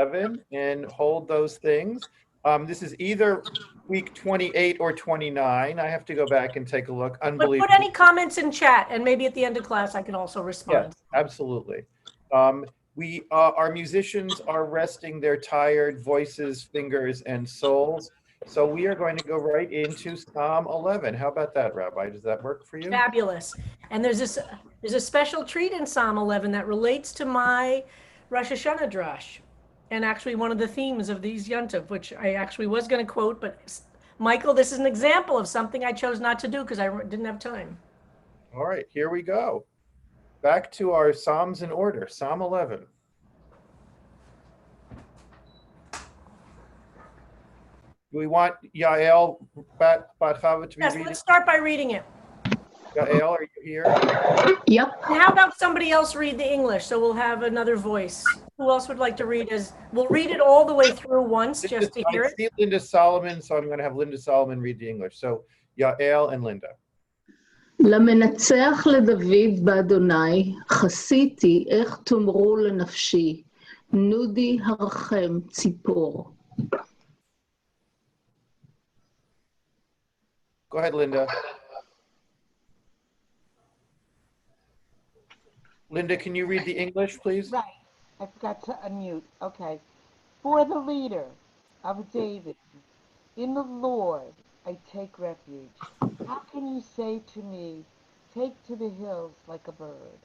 11 and hold those things. This is either week 28 or 29. I have to go back and take a look. But Unbelievable. put any comments in chat, and maybe at the end of class I can also respond. Yes, absolutely. Our musicians are resting their tired voices, fingers, and souls. So we are going to go right into Psalm 11. How about that, Rabbi? Does that work for you? Fabulous. And there's a special treat in Psalm 11 that relates to my Rosh Hashanah drash, and actually one of the themes of these Yontif, which I actually was going to quote, but Michael, this is an example of something I chose not to do because I didn't have time. All right, here we go. Back to our Psalms in order. Psalm 11. Do we want Yael Bat-Chava to be reading? Let's start by reading it. Yael, are you here? Yep. And how about somebody else read the English, so we'll have another voice? Who else would like to read? We'll read it all the way through once just to hear it. I see Linda Solomon, so I'm going to have Linda Solomon read the English. So Yael and Linda. למנצח לדוד באדוני, חסיתי איך תאמרו לנפשי, נודי הרחם ציפור. Go ahead, Linda. Linda, can you read the English, please? Right. I forgot to unmute. Okay. For the leader of David, in the Lord I take refuge. How can you say to me, take to the hills like a bird?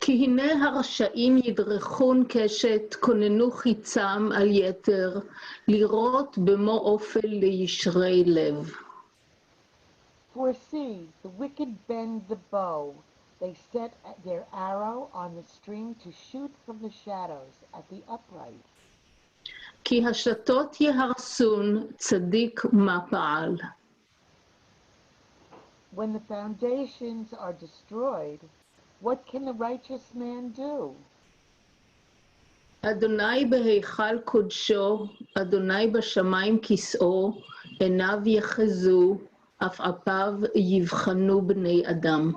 כי הנה הרשעים ידרכון קשת, כוננו חיצם על יתר, לראות במו אופל לישרי לב. For see, the wicked bend the bow. They set their arrow on the string to shoot from the shadows at the upright. כי השתות יהרסון, צדיק מה פעל. When the foundations are destroyed, what can the righteous man do? אדוני בהיכל קודשו, אדוני בשמיים כיסאו, עיניו יחזו, אף אפיו יבחנו בני אדם.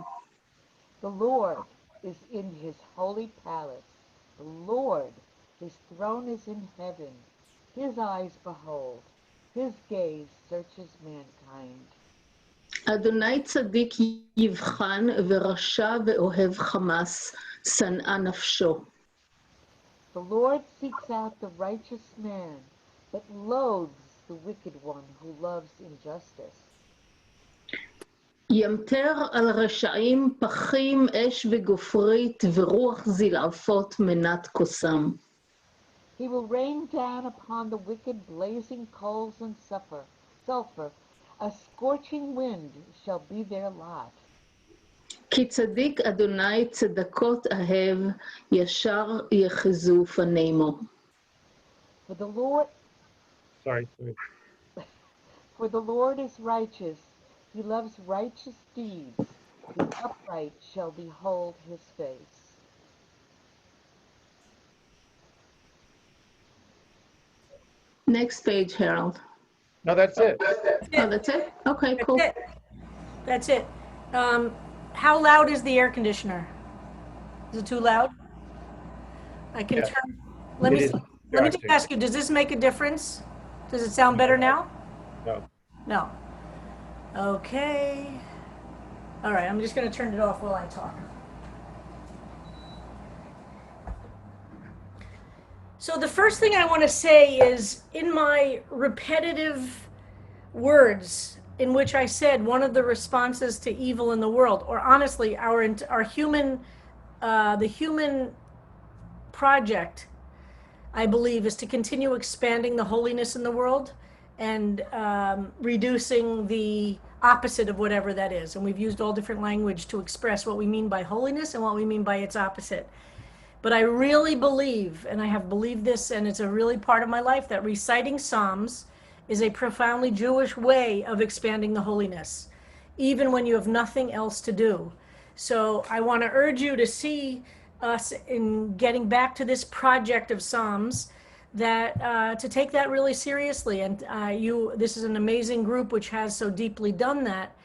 The Lord is in his holy palace. The Lord, his throne is in heaven. His eyes behold. His gaze searches mankind. אדוני צדיק יבחן ורשע ואוהב חמס, שנאה נפשו. The Lord seeks out the righteous man, but loathes the wicked one who loves injustice. ימטר על רשעים פחים, אש וגופרית, ורוח זלעפות מנת כוסם. He will rain down upon the wicked blazing coals and sulfur. A scorching wind shall be their lot. כי צדיק אדוני צדקות אהב, ישר יחזו פנימו. For the Lord, for the Lord is righteous. He loves righteous deeds. The upright shall behold his face. Next page, Harold. No, that's it. Oh, that's it? Okay, cool. That's it. How loud is the air conditioner? Is it too loud? I can turn. Let me just ask you, does this make a difference? Does it sound better now? No. No. Okay. All right, I'm just going to turn it off while I talk. So the first thing I want to say is, in my repetitive words in which I said one of the responses to evil in the world, or honestly, our human, the human project, I believe, is to continue expanding the holiness in the world and reducing the opposite of whatever that is. And we've used all different language to express what we mean by holiness and what we mean by its opposite. But I really believe, and I have believed this, and it's a really part of my life, that reciting Psalms is a profoundly Jewish way of expanding the holiness, even when you have nothing else to do. So I want to urge you to see us in getting back to this project of Psalms, that to take that really seriously. And this is an amazing group which has so deeply done that.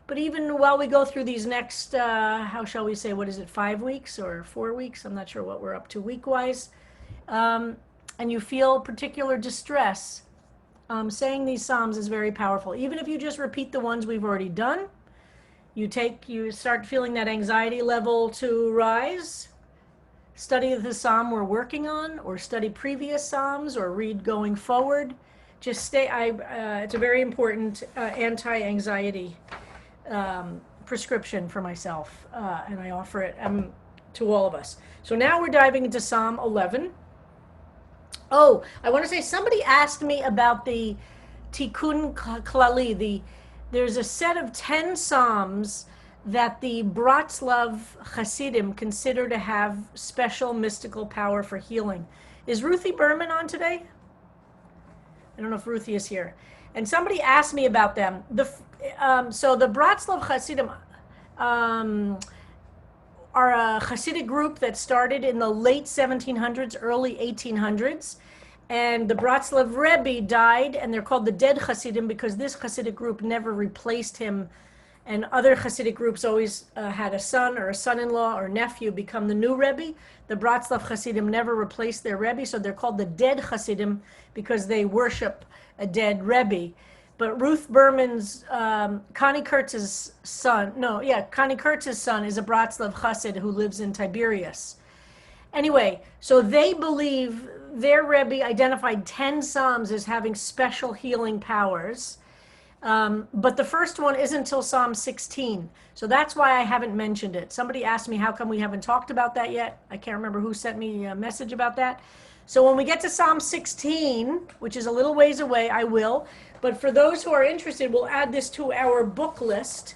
But even while we go through these next, how shall we say, what is it, 5 weeks or 4 weeks? I'm not sure what we're up to week-wise. and you feel particular distress, saying these psalms is very powerful. Even if you just repeat the ones we've already done, you start feeling that anxiety level to rise. Study the psalm we're working on, or study previous psalms, or read going forward. Just stay. It's a very important anti-anxiety prescription for myself, and I offer it to all of us. So now we're diving into Psalm 11. Oh, I want to say somebody asked me about the Tikkun Klali. There's a set of 10 psalms that the Bratslav Hasidim consider to have special mystical power for healing. Is Ruthie Berman on today? I don't know if Ruthie is here. And somebody asked me about them. So the Bratslav Hasidim are a Hasidic group that started in the late 1700s, early 1800s. And the Bratslav Rebbe died, and they're called the Dead Hasidim because this Hasidic group never replaced him. And other Hasidic groups always had a son or a son-in-law or nephew become the new Rebbe. The Bratslav Hasidim never replaced their Rebbe, so they're called the Dead Hasidim because they worship a dead Rebbe. But Ruth Berman's, Connie Kurtz's son is a Bratslav Hasid who lives in Tiberias. Anyway, so they believe their Rebbe identified 10 psalms as having special healing powers. But the first one isn't until Psalm 16. So that's why I haven't mentioned it. Somebody asked me how come we haven't talked about that yet. I can't remember who sent me a message about that. So when we get to Psalm 16, which is a little ways away, I will. But for those who are interested, we'll add this to our book list.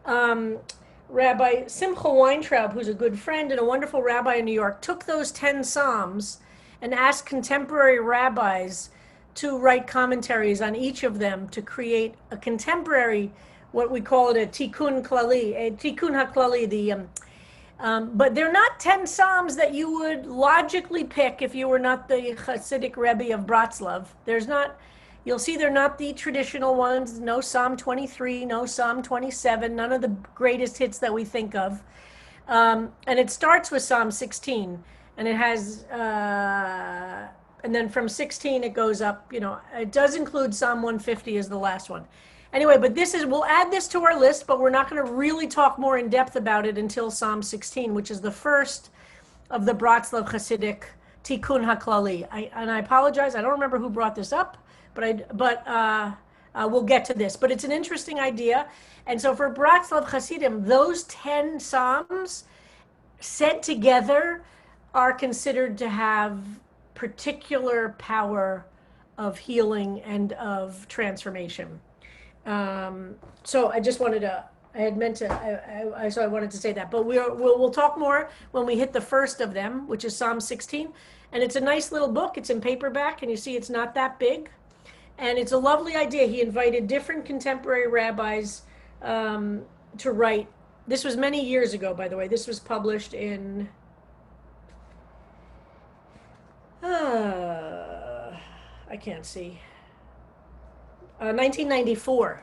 Rabbi Simcha Weintraub, who's a good friend and a wonderful rabbi in New York, took those 10 psalms and asked contemporary rabbis to write commentaries on each of them to create a contemporary, what we call it, a tikkun klali, a tikkun haklali. But they're not 10 psalms that you would logically pick if you were not the Hasidic Rebbe of Bratslav. You'll see they're not the traditional ones. No Psalm 23, no Psalm 27, none of the greatest hits that we think of. And it starts with Psalm 16, and it has. And then from 16, it goes up, it does include Psalm 150 as the last one. Anyway, but we'll add this to our list, but we're not going to really talk more in depth about it until Psalm 16, which is the first of the Bratslav Hasidic Tikkun HaKlali. And I apologize, I don't remember who brought this up, but we'll get to this. But it's an interesting idea. And so for Bratslav Hasidim, those 10 psalms set together are considered to have particular power of healing and of transformation. So I just wanted to, so I wanted to say that, but we'll talk more when we hit the first of them, which is Psalm 16. And it's a nice little book. It's in paperback, and you see it's not that big. And it's a lovely idea. He invited different contemporary rabbis to write. This was many years ago, by the way. This was published in I can't see. 1994.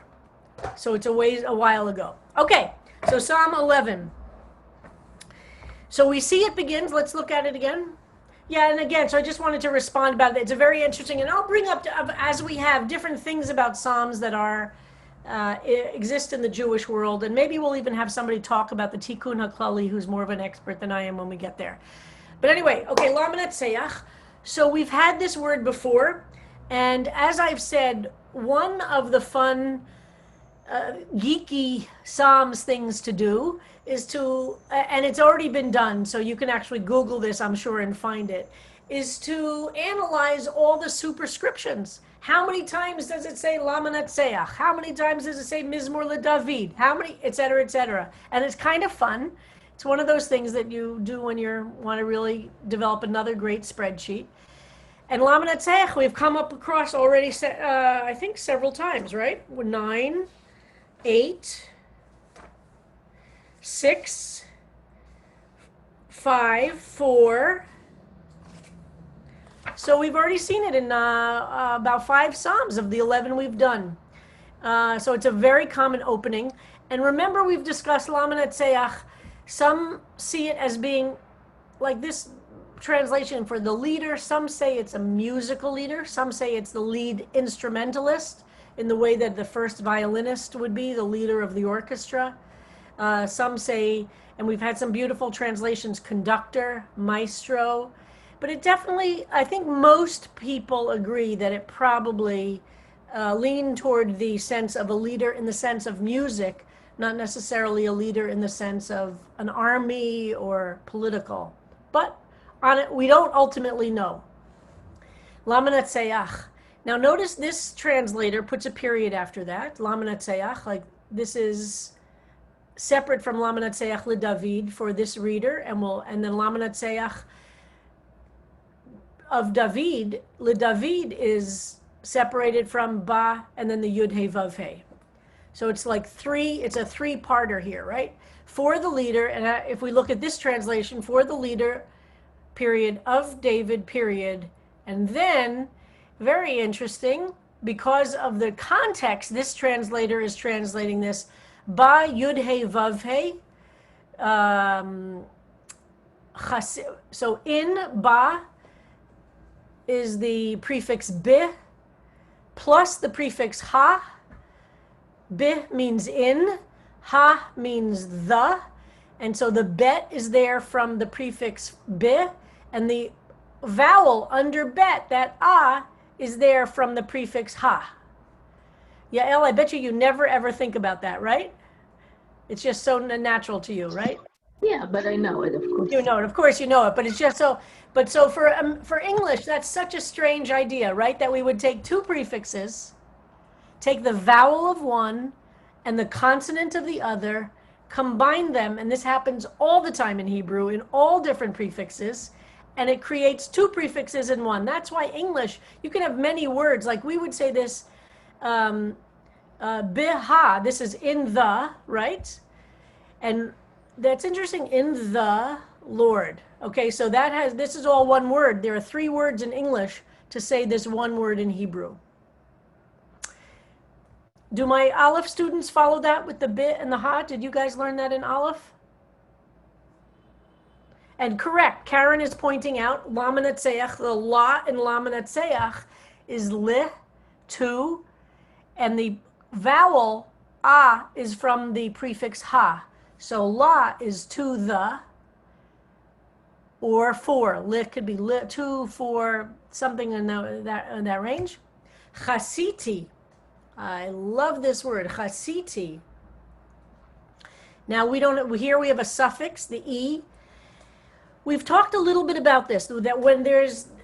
So it's a while ago. Okay, so Psalm 11. So we see it begins. Let's look at it again. Yeah, and again, so I just wanted to respond about it. It's a very interesting, and I'll bring up, as we have, different things about Psalms that exist in the Jewish world, and maybe we'll even have somebody talk about the Tikkun HaKlali who's more of an expert than I am when we get there. But anyway, okay, Lamanet Seyach. So we've had this word before, and as I've said, one of the fun, geeky Psalms things to do is to, and it's already been done, so you can actually Google this, I'm sure, and find it, is to analyze all the superscriptions. How many times does it say Lamanet Seyach? How many times does it say Mizmor LeDavid? How many, et cetera, et cetera. And it's kind of fun. It's one of those things that you do when you want to really develop another great spreadsheet. And Lamanet Seyach we've come up across already, I think, several times, right? 9, 8, 6, 5, 4. So we've already seen it in about 5 Psalms of the 11 we've done. So it's a very common opening. And remember, we've discussed Lamanet Seyach. Some see it as being like this translation for the leader. Some say it's a musical leader. Some say it's the lead instrumentalist, in the way that the first violinist would be the leader of the orchestra. Some say, and we've had some beautiful translations, conductor, maestro. But it definitely, I think most people agree that it probably leaned toward the sense of a leader in the sense of music, not necessarily a leader in the sense of an army or political. But on it, we don't ultimately know. Lamanatseach. Now notice this translator puts a period after that. Lamanatseach, like this is separate from Lamanatseach LeDavid for this reader, and then Lamanatseach of David, LeDavid is separated from Ba and then the Yud He Vav He. So it's like it's a three-parter here, right? For the leader, and if we look at this translation, for the leader, period, of David, period, and then, very interesting, because of the context, this translator is translating this Ba Yud He Vav He. So in Ba is the prefix Bi plus the prefix Ha. Bi means in, Ha means the, and so the bet is there from the prefix Bi, and the vowel under bet, that A, is there from the prefix Ha. Yael, I bet you never ever think about that, right? It's just so natural to you, right? Yeah, but I know it, of course. You know it, of course you know it, but it's just so, but so for English, that's such a strange idea, right? That we would take two prefixes, take the vowel of one and the consonant of the other, combine them, and this happens all the time in Hebrew, in all different prefixes, and it creates two prefixes in one. That's why English, you can have many words, like we would say this, biha, this is in the, right? And that's interesting, in the Lord. Okay, so this is all one word. There are three words in English to say this one word in Hebrew. Do my Aleph students follow that with the bit and the ha? Did you guys learn that in Aleph? And correct, Karen is pointing out, Lamanatseach, the la in Lamanatseach is li, two, and the vowel a is from the prefix ha. So la is to the, or for. Li could be li, to, for, something in that range. Chasiti. I love this word, chasiti. Now here we have a suffix, the e. We've talked a little bit about this, that when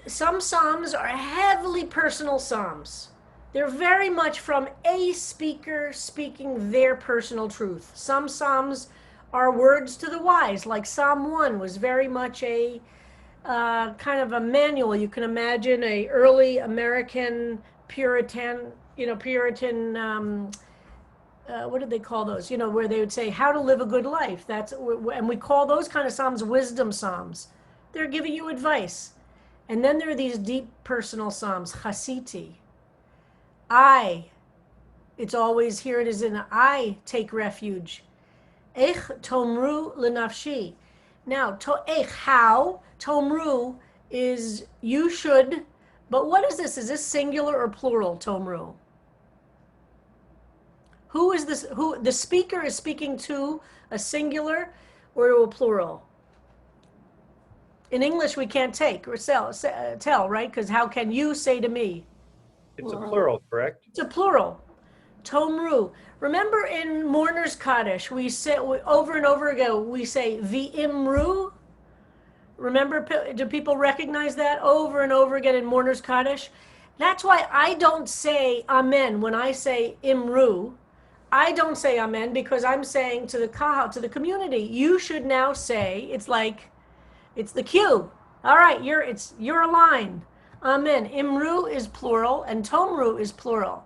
some psalms are heavily personal psalms. They're very much from a speaker speaking their personal truth. Some psalms are words to the wise, like Psalm 1 was very much a kind of a manual. You can imagine a early American Puritan, what did they call those? Where they would say how to live a good life. And we call those kind of psalms wisdom psalms. They're giving you advice. And then there are these deep personal psalms, chasiti. It's always, here it is in I take refuge. Ech tomru lenafshi. Now, how, tomru is you should, but what is this? Is this singular or plural, tomru? Who is this? The speaker is speaking to a singular or to a plural? In English, we can't take or tell, right? Because how can you say to me? It's a plural, correct? It's a plural. Tomru. Remember in Mourner's Kaddish, we say over and over again, we say v'imru. Remember, do people recognize that over and over again in Mourner's Kaddish? That's why I don't say amen when I say imru. I don't say amen because I'm saying to the kahal, to the community, you should now say, it's the cue. All right, you're aligned. Amen. Imru is plural and tomru is plural.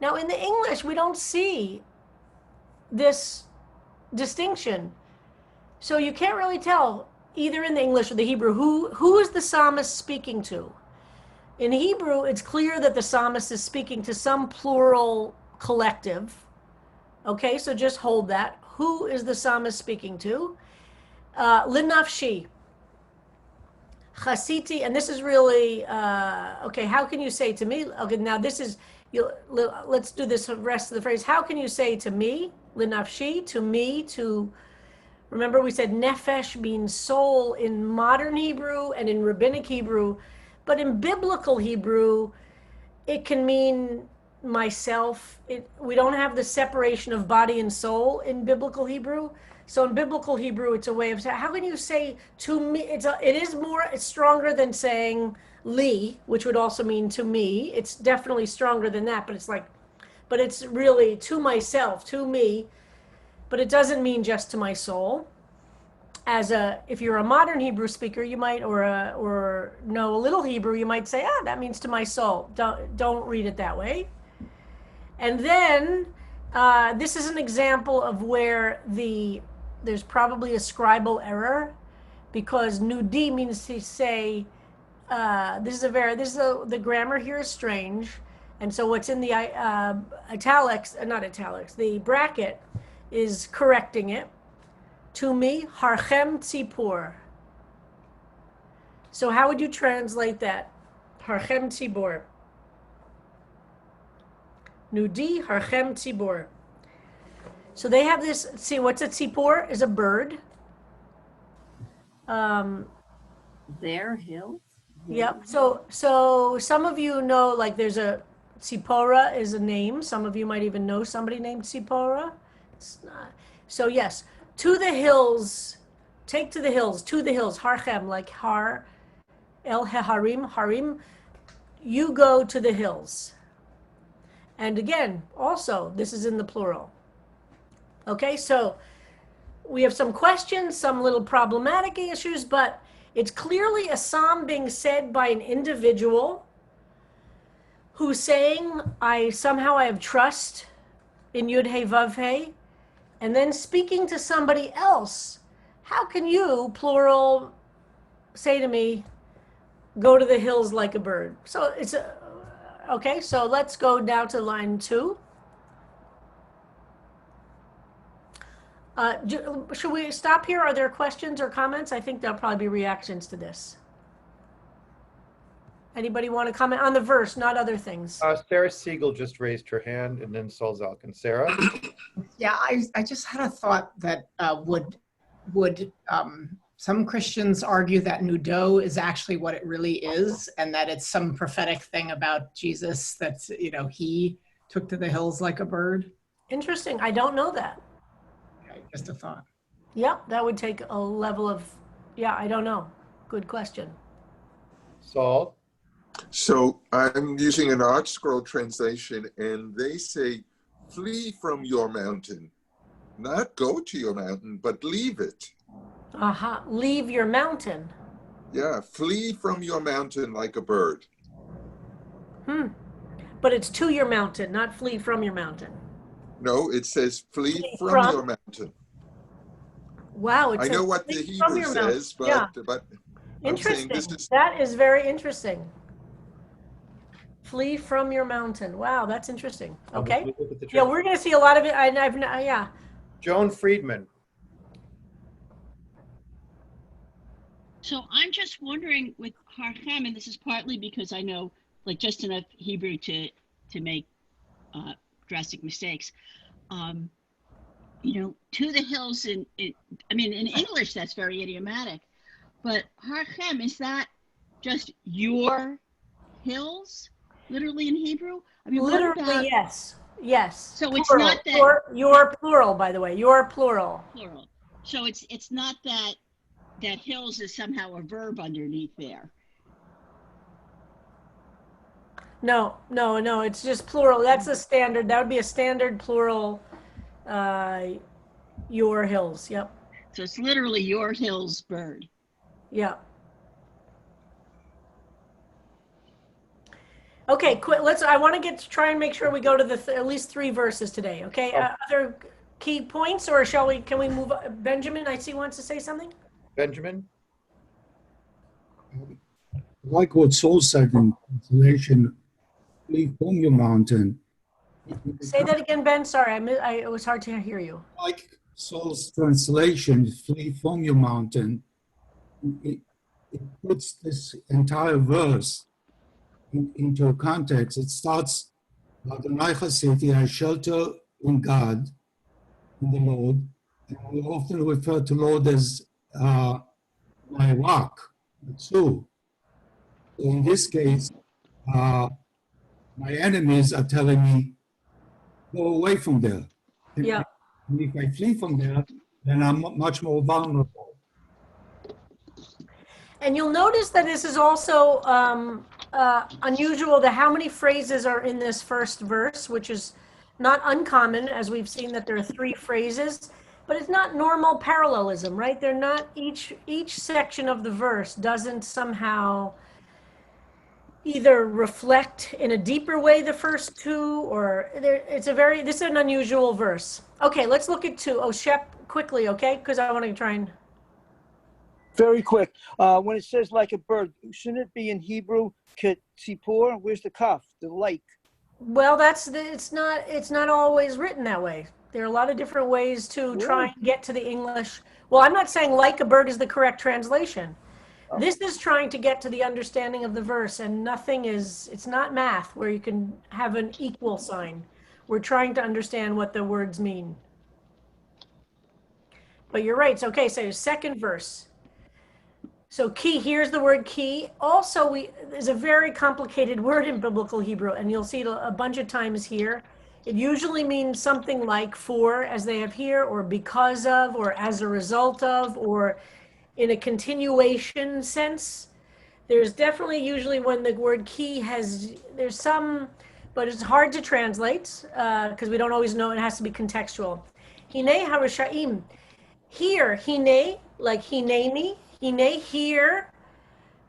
Now in the English, we don't see this distinction. So you can't really tell either in the English or the Hebrew who is the psalmist speaking to. In Hebrew, it's clear that the psalmist is speaking to some plural collective. Okay, so just hold that. Who is the psalmist speaking to? Linafshi. chasiti, and this is really, okay, how can you say to me, okay, now this is, let's do this rest of the phrase. How can you say to me, linafshi, to me, to, remember we said nefesh means soul in modern Hebrew and in rabbinic Hebrew, but in biblical Hebrew, it can mean myself. We don't have the separation of body and soul in biblical Hebrew. So in biblical Hebrew, it's a way of saying, how can you say to me? It's stronger than saying li, which would also mean to me. It's definitely stronger than that, but it's really to myself, to me, but it doesn't mean just to my soul. If you're a modern Hebrew speaker, you might, or know a little Hebrew, you might say, that means to my soul. Don't read it that way. And then this is an example of where there's probably a scribal error, because nudi means to say, the grammar here is strange, and so what's in the the bracket is correcting it. To me, harchem tzipor. So how would you translate that? Harchem tzibor. Nudi harchem tzibor. So they have this, see, what's a tzipor? Is a bird. Their hills? Yep. So some of you know, like there's a Tzipora is a name. Some of you might even know somebody named Tzipora. It's not. So yes, to the hills, take to the hills, harchem, like har, el harim, harim, you go to the hills. And again, also, this is in the plural. Okay, so we have some questions, some little problematic issues, but it's clearly a psalm being said by an individual who's saying, I have trust in Yud He Vav He, and then speaking to somebody else. How can you, plural, say to me, go to the hills like a bird? So it's okay, so let's go down to line 2. Should we stop here? Are there questions or comments? I think there'll probably be reactions to this. Anybody want to comment on the verse, not other things? Sarah Siegel just raised her hand, and then Sol Zalkin. Sarah? Yeah, I just had a thought that would some Christians argue that nudo is actually what it really is, and that it's some prophetic thing about Jesus that's, he took to the hills like a bird? Interesting. I don't know that. Okay, just a thought. Yep, that would take a level of, I don't know. Good question. Sol? So I'm using an Art Scroll translation, and they say, flee from your mountain. Not go to your mountain, but leave it. Aha, leave your mountain. Yeah, flee from your mountain like a bird. But it's to your mountain, not flee from your mountain. No, it says flee from your mountain. Wow, I know what the Hebrew says, but interesting. I'm saying that is very interesting. Flee from your mountain. Wow, that's interesting. Okay. Yeah, we're going to see a lot of it. Yeah. Joan Friedman. So I'm just wondering with harchem, and this is partly because I know like just enough Hebrew to make drastic mistakes. To the hills in English that's very idiomatic, but harchem, is that just your hills? Literally in Hebrew? Literally, yes. So plural. It's not that your plural, by the way. Your plural. Plural. So it's not that hills is somehow a verb underneath there. No. It's just plural. That's a standard. That would be a standard plural. Your hills. Yep. So it's literally your hills bird. Yeah. Okay, I want to try and make sure we go to at least 3 verses today, okay? Other key points, or can we move? Benjamin, I see, wants to say something? Benjamin? Like what Saul said in translation, flee from your mountain. Say that again, Ben. Sorry, it was hard to hear you. Like Saul's translation, flee from your mountain. it puts this entire verse into a context. It starts, Adonai Chassidti, I shelter in God, in the Lord. And we often refer to Lord as my rock, too. So in this case, my enemies are telling me, go away from there. And Yeah. if I flee from there, then I'm much more vulnerable. And you'll notice that this is also unusual to how many phrases are in this first verse, which is not uncommon, as we've seen that there are 3 phrases, but it's not normal parallelism, right? They're not, each section of the verse doesn't somehow either reflect in a deeper way the first 2, or this is an unusual verse. Okay, let's look at 2. Oh, Shep, quickly, okay? Because I want to try and... Very quick. When it says like a bird, shouldn't it be in Hebrew, tzipor? Where's the kaf? The like. Well, it's not always written that way. There are a lot of different ways to try and get to the English. Well, I'm not saying like a bird is the correct translation. This is trying to get to the understanding of the verse, and it's not math where you can have an equal sign. We're trying to understand what the words mean. But you're right. So, okay, so second verse. So key, here's the word key. Also, there's a very complicated word in biblical Hebrew, and you'll see it a bunch of times here. It usually means something like for, as they have here, or because of, or as a result of, or in a continuation sense. There's definitely usually when the word key there's some, but it's hard to translate because we don't always know. It has to be contextual. Hine harisha'im. Here, hine, like hineni. Hine, here.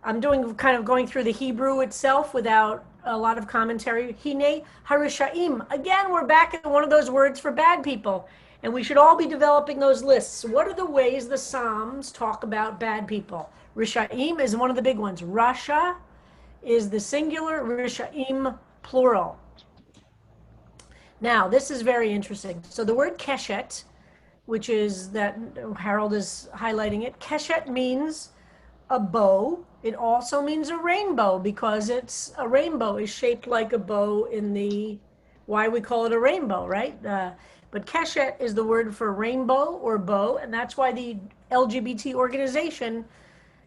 I'm kind of going through the Hebrew itself without a lot of commentary. Hine harisha'im. Again, we're back at one of those words for bad people. And we should all be developing those lists. What are the ways the Psalms talk about bad people? Risha'im is one of the big ones. Rasha is the singular, Risha'im plural. Now, this is very interesting. So the word keshet, which is that Harold is highlighting it, keshet means a bow. It also means a rainbow because a rainbow is shaped like a bow in why we call it a rainbow, right? But keshet is the word for rainbow or bow, and that's why the LGBT organization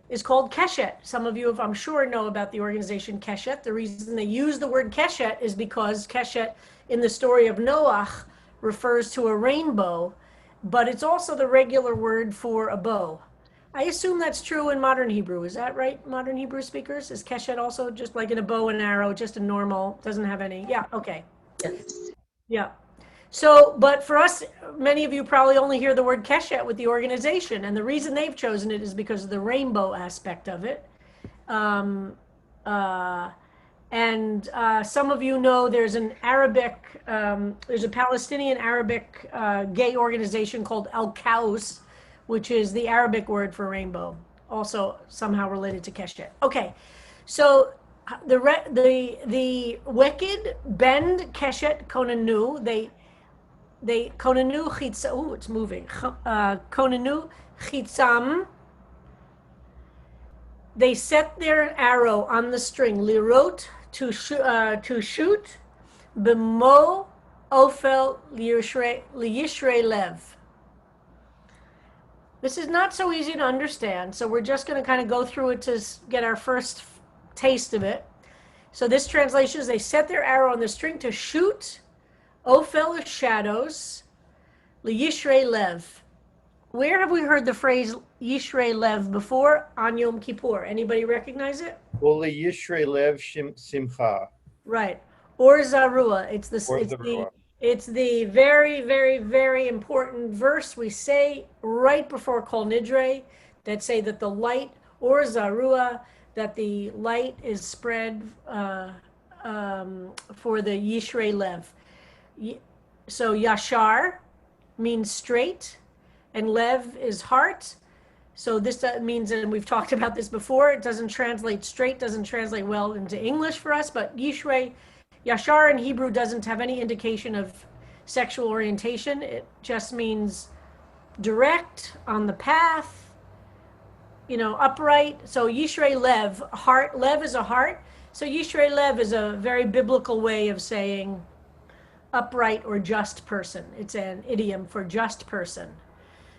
is called Keshet. Some of you, I'm sure, know about the organization Keshet. The reason they use the word Keshet is because Keshet, in the story of Noach, refers to a rainbow, but it's also the regular word for a bow. I assume that's true in modern Hebrew. Is that right, modern Hebrew speakers? Is Keshet also just like in a bow and arrow, just a normal, doesn't have any? Yeah, okay. Yes. Yeah. So, but for us, many of you probably only hear the word Keshet with the organization, and the reason they've chosen it is because of the rainbow aspect of it. And some of you know there's there's a Palestinian Arabic gay organization called Al-Kaus, which is the Arabic word for rainbow, also somehow related to Keshet. Okay, so the Wekid bend Keshet Konanu, they konanu chitza. Oh, it's moving. Konanu chitzam. They set their arrow on the string. Lirot to shoot. B'mo ofel liyishrei lev. This is not so easy to understand, so we're just going to kind of go through it to get our first taste of it. So this translation is they set their arrow on the string to shoot. Ophel is shadows, Yishrei lev. Where have we heard the phrase Yishrei lev before? On Yom Kippur. Anybody recognize it? Uli Yishrei lev simcha. Right. Or Zarua. It's the very, very, very important verse we say right before Kol Nidre that say that the light, or Zarua, that the light is spread for the Yishrei lev. So Yashar means straight, and Lev is heart. So this means, and we've talked about this before, it doesn't translate straight, doesn't translate well into English for us, but Yishrei, Yashar in Hebrew doesn't have any indication of sexual orientation. It just means direct, on the path, upright. So Yishrei Lev, heart. Lev is a heart. So Yishrei Lev is a very biblical way of saying upright or just person. It's an idiom for just person.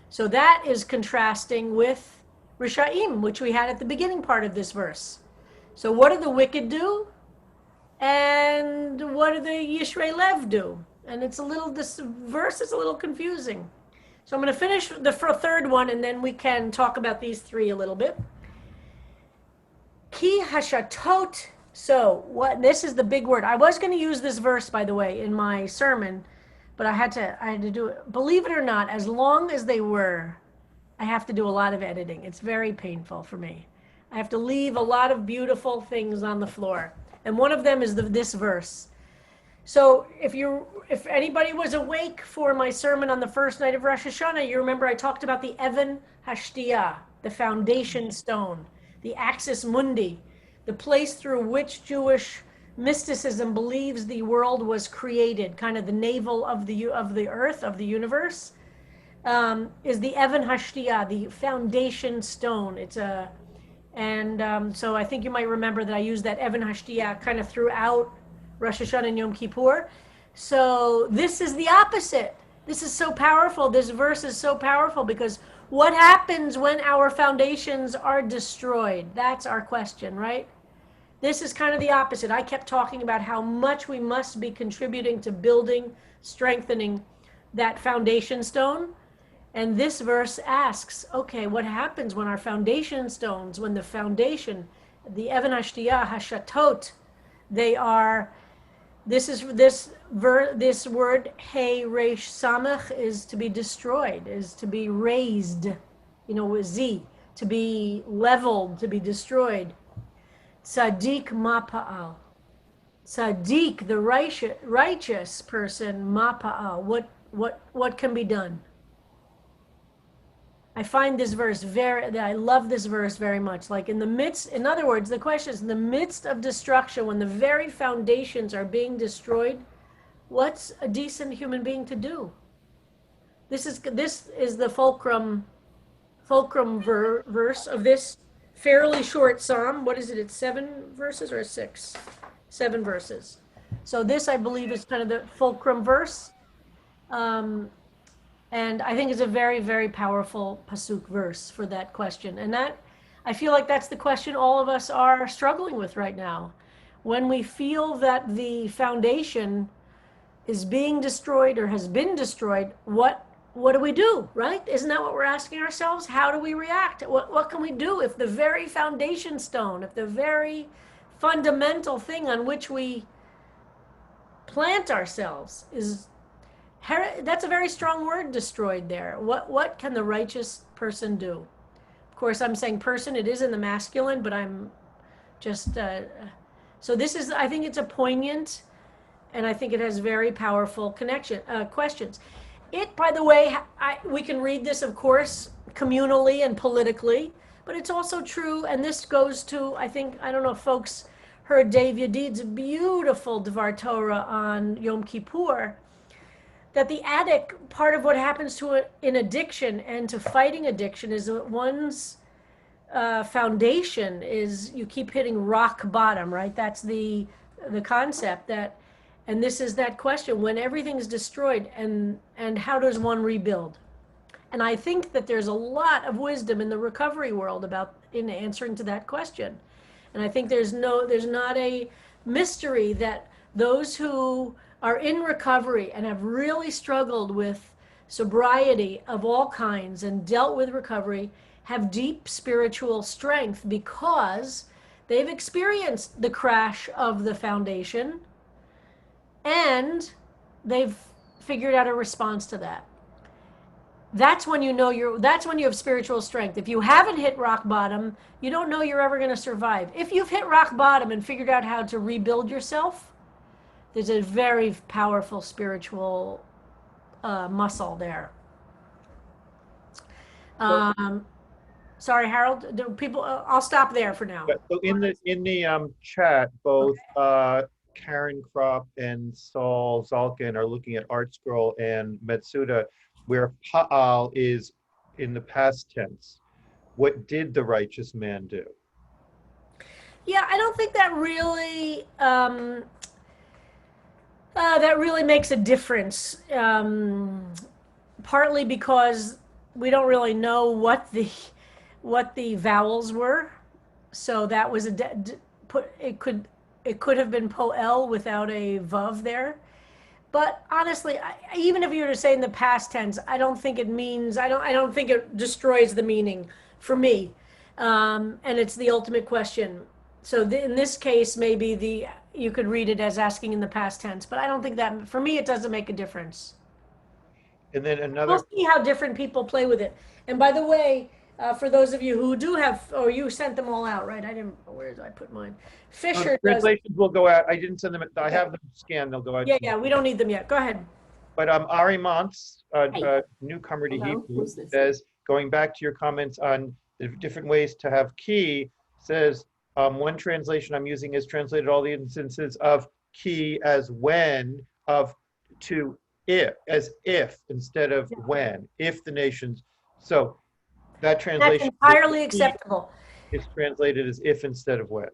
So that is contrasting with Rishaim, which we had at the beginning part of this verse. So what do the wicked do? And what do the Yishrei Lev do? And this verse is a little confusing. So I'm going to finish the third one, and then we can talk about these three a little bit. Ki hashatot. So this is the big word. I was going to use this verse, by the way, in my sermon, but I had to do it. Believe it or not, as long as they were, I have to do a lot of editing. It's very painful for me. I have to leave a lot of beautiful things on the floor. And one of them is this verse. So if anybody was awake for my sermon on the first night of Rosh Hashanah, you remember I talked about the Even Hashtiyah, the foundation stone, the axis mundi, the place through which Jewish mysticism believes the world was created, kind of the navel of the earth, of the universe, is the Even Hashtiyah, the foundation stone. So I think you might remember that I used that Even Hashtiyah kind of throughout Rosh Hashanah and Yom Kippur. So this is the opposite. This is so powerful. This verse is so powerful because what happens when our foundations are destroyed? That's our question, right? This is kind of the opposite. I kept talking about how much we must be contributing to building, strengthening that foundation stone. And this verse asks, okay, what happens when our foundation stones, when the foundation, the Even Hashtiyah, Hashatot, they are, this word, Hey Resh Samach, is to be destroyed, is to be razed, with Z, to be leveled, to be destroyed. Tzaddik Mapa'al. Tzaddik, the righteous person, Mapa'al. What can be done? I find this verse I love this verse very much. Like in other words, the question is, in the midst of destruction, when the very foundations are being destroyed, what's a decent human being to do? This is the fulcrum verse of this fairly short psalm. What is it? It's 7 verses or 6? 7 verses. So this, I believe, is kind of the fulcrum verse. And I think it's a very, very powerful pasuk verse for that question. And I feel like that's the question all of us are struggling with right now. When we feel that the foundation is being destroyed or has been destroyed, what do we do, right? Isn't that what we're asking ourselves? How do we react? What can we do if the very foundation stone, if the very fundamental thing on which we plant ourselves is, that's a very strong word, destroyed there. What can the righteous person do? Of course, I'm saying person, it is in the masculine, but I'm just, so this is, I think it's a poignant, and I think it has very powerful questions. It, by the way, we can read this, of course, communally and politically, but it's also true, and this goes to, I don't know if folks heard Dave Yadid's beautiful Dvar Torah on Yom Kippur, that the addict, part of what happens to in addiction and to fighting addiction is that one's foundation is, you keep hitting rock bottom, right? That's the concept that, and this is that question, when everything's destroyed, and how does one rebuild? And I think that there's a lot of wisdom in the recovery world in answering to that question. And I think there's not a mystery that those who are in recovery and have really struggled with sobriety of all kinds and dealt with recovery have deep spiritual strength because they've experienced the crash of the foundation and they've figured out a response to that. That's when that's when you have spiritual strength. If you haven't hit rock bottom, you don't know you're ever going to survive. If you've hit rock bottom and figured out how to rebuild yourself, there's a very powerful spiritual muscle there. Sorry, Harold. Do people? I'll stop there for now. So in the chat, both Karen Kropp and Saul Zalkin are looking at Art Scroll and Metsuda, where Pa'al is in the past tense. what did the righteous man do? Yeah, I don't think that really makes a difference. Partly because we don't really know what the vowels were, so that was it could have been poel without a vav there. But honestly, even if you were to say in the past tense, I don't think it means, I don't think it destroys the meaning for me. And it's the ultimate question. So in this case, maybe you could read it as asking in the past tense, but I don't think that, for me, it doesn't make a difference. And then another, We'll see how different people play with it. And by the way, for those of you who do have, or you sent them all out, right? I didn't, where did I put mine? Fisher does. translations will go out. I didn't send them. I have them scanned. They'll go out. Yeah, we don't need them yet. Go ahead. But Ari Montz, newcomer to Hebrew, says, going back to your comments on the different ways to have key, says, one translation I'm using is translated all the instances of key as when, of to if, as if instead of when, if the nations. So that translation That's entirely acceptable. is translated as if instead of when.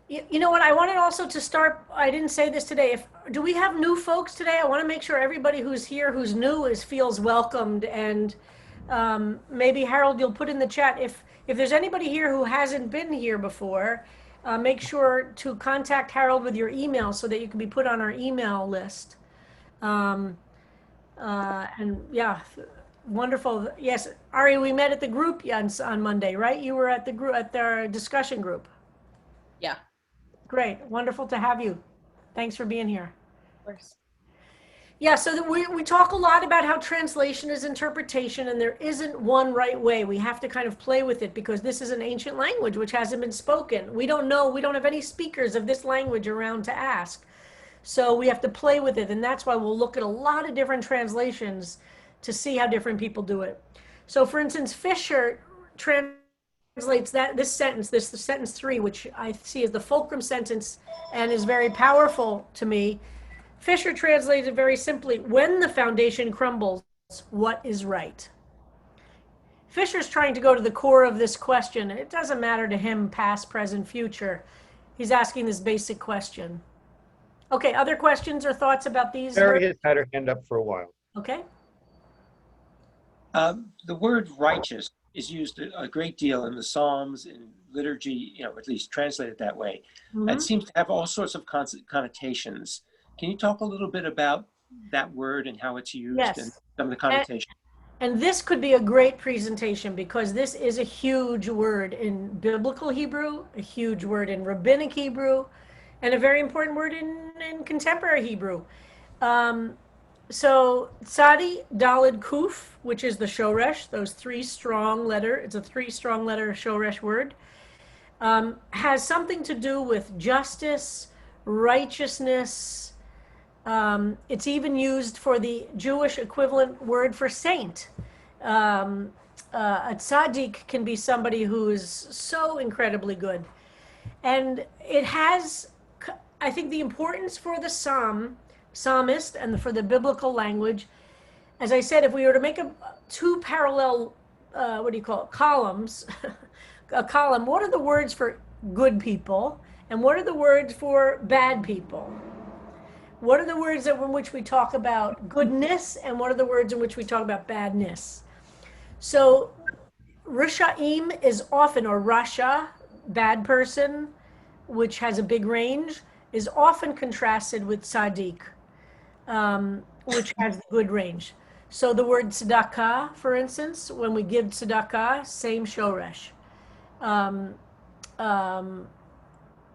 You know what? I wanted also to start. I didn't say this today. Do we have new folks today? I want to make sure everybody who's here, who's new, feels welcomed. And maybe Harold, you'll put in the chat if there's anybody here who hasn't been here before. Make sure to contact Harold with your email so that you can be put on our email list. And yeah, wonderful. Yes, Ari, we met at the group on Monday, right? You were at the group, at their discussion group. Yeah. Great. Wonderful to have you. Thanks for being here. Of course. Yeah, so we talk a lot about how translation is interpretation, and there isn't one right way. We have to kind of play with it because this is an ancient language which hasn't been spoken. We don't know, we don't have any speakers of this language around to ask. So we have to play with it, and that's why we'll look at a lot of different translations to see how different people do it. So for instance, Fisher translates this sentence 3, which I see as the fulcrum sentence and is very powerful to me. Fisher translates it very simply: when the foundation crumbles, what is right? Fisher's trying to go to the core of this question. It doesn't matter to him past, present, future. He's asking this basic question. Okay, other questions or thoughts about these? Mary has had her hand up for a while. Okay. The word righteous is used a great deal in the Psalms, in liturgy, at least translated that way. Mm-hmm. It seems to have all sorts of connotations. Can you talk a little bit about that word and how it's used? Yes. And some of the connotations? And this could be a great presentation because this is a huge word in biblical Hebrew, a huge word in rabbinic Hebrew, and a very important word in contemporary Hebrew. So Tzadi, Dalid, Kuf, which is the Shoresh, those 3 strong letter, it's a 3 strong letter Shoresh word, has something to do with justice, righteousness. It's even used for the Jewish equivalent word for saint. A tzaddik can be somebody who is so incredibly good. And it has, I think, the importance for the psalmist and for the biblical language. As I said, if we were to make 2 parallel, columns, a column, what are the words for good people and what are the words for bad people? What are the words in which we talk about goodness and what are the words in which we talk about badness? So Rishaim is often, or Rasha, bad person, which has a big range, is often contrasted with Tzaddik, which has the good range. So the word tzedakah, for instance, when we give tzedakah, same shoresh.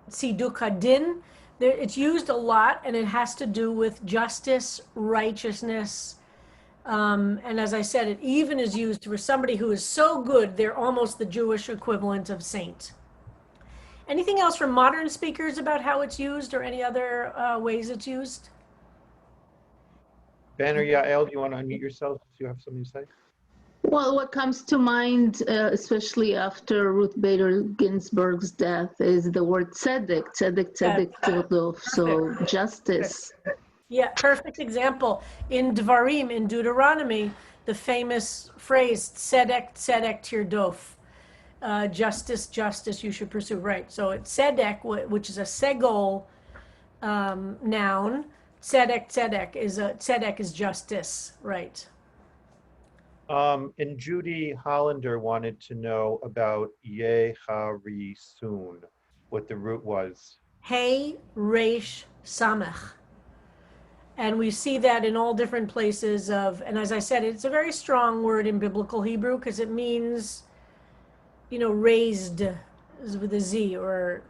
Tziduk hadin, it's used a lot, and it has to do with justice, righteousness. And as I said, it even is used for somebody who is so good, they're almost the Jewish equivalent of saint. Anything else from modern speakers about how it's used or any other ways it's used? Ben or Yael, do you want to unmute yourself if you have something to say? Well, what comes to mind, especially after Ruth Bader Ginsburg's death, is the word tzedek, tzedek, so justice. Yeah, perfect example. In Dvarim, in Deuteronomy, the famous phrase, tzedek, tzedek tirdof. justice, justice you should pursue. Right. So it's tzedek, which is a segol noun. Tzedek is justice. Right. And Judy Hollander wanted to know about Yeharisun, what the root was. Hey, Resh, Samech. And we see that in all different places of, and as I said, it's a very strong word in biblical Hebrew because it means, raised with a Z, or